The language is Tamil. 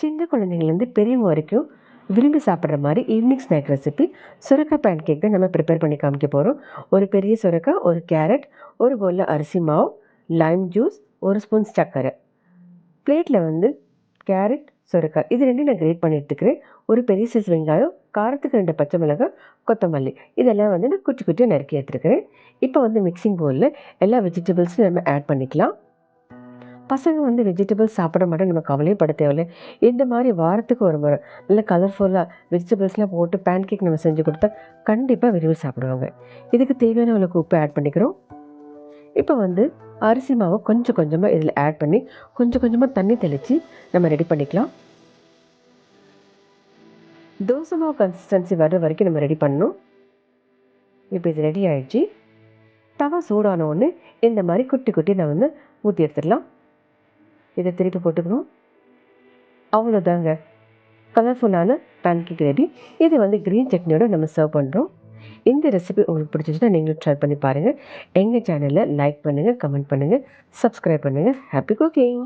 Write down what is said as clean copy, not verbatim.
சின்ன குழந்தைங்கள்லேருந்து பெரியவங்க வரைக்கும் விரும்பி சாப்பிட்ற மாதிரி ஈவினிங் ஸ்நாக் ரெசிபி சுரக்காய் பேன் கேக் தான் நம்ம ப்ரிப்பேர் பண்ணி காமிக்க போகிறோம். ஒரு பெரிய சுரக்காய், ஒரு கேரட், ஒரு பவுலில் அரிசி மாவு, லைம் ஜூஸ், ஒரு ஸ்பூன் சர்க்கரை. பிளேட்டில் வந்து கேரட், சுரக்காய் இது ரெண்டையும் நான் கிரேட் பண்ணி எடுத்துக்கிறேன். ஒரு பெரிய சைஸ் வெங்காயம், காரத்துக்கு 2 பச்சை மிளகாய், கொத்தமல்லி இதெல்லாம் வந்து நான் குட்டி குட்டியாக நறுக்கி எடுத்துருக்கிறேன். இப்போ வந்து மிக்சிங் பவுலில் எல்லா வெஜிடபிள்ஸும் நம்ம ஆட் பண்ணிக்கலாம். பசங்க வந்து வெஜிடபிள்ஸ் சாப்பிட மாட்டோம், நம்ம கவலையே பட தேவையில்ல. இந்த மாதிரி வாரத்துக்கு ஒரு முறை நல்ல கலர்ஃபுல்லாக வெஜிடபிள்ஸ்லாம் போட்டு பேன் கேக் நம்ம செஞ்சு கொடுத்தா கண்டிப்பாக விரும்பி சாப்பிடுவாங்க. இதுக்கு தேவையான அளவுக்கு உப்பு ஆட் பண்ணிக்கிறோம். இப்போ வந்து அரிசி மாவை கொஞ்சம் கொஞ்சமாக இதில் ஆட் பண்ணி கொஞ்சம் கொஞ்சமாக தண்ணி தெளித்து நம்ம ரெடி பண்ணிக்கலாம். தோசை மாவு கன்சிஸ்டன்சி வர்ற வரைக்கும் நம்ம ரெடி பண்ணணும். இப்போ இது ரெடி ஆகிடுச்சு. தவா சூடான ஒன்று இந்த மாதிரி குட்டி குட்டி நான் வந்து ஊற்றி எடுத்துடலாம். இதை திருப்பி போட்டுக்கணும். அவ்வளோதாங்க, கலர்ஃபுல்லான பேன்கேக் ரெடி. இது வந்து க்ரீன் சட்னியோட நம்ம சர்வ் பண்ணுறோம். இந்த ரெசிபி உங்களுக்கு பிடிச்சிச்சுன்னா நீங்களும் ட்ரை பண்ணி பாருங்கள். எங்கள் சேனலை லைக் பண்ணுங்கள், கமெண்ட் பண்ணுங்கள், சப்ஸ்கிரைப் பண்ணுங்கள். Happy cooking!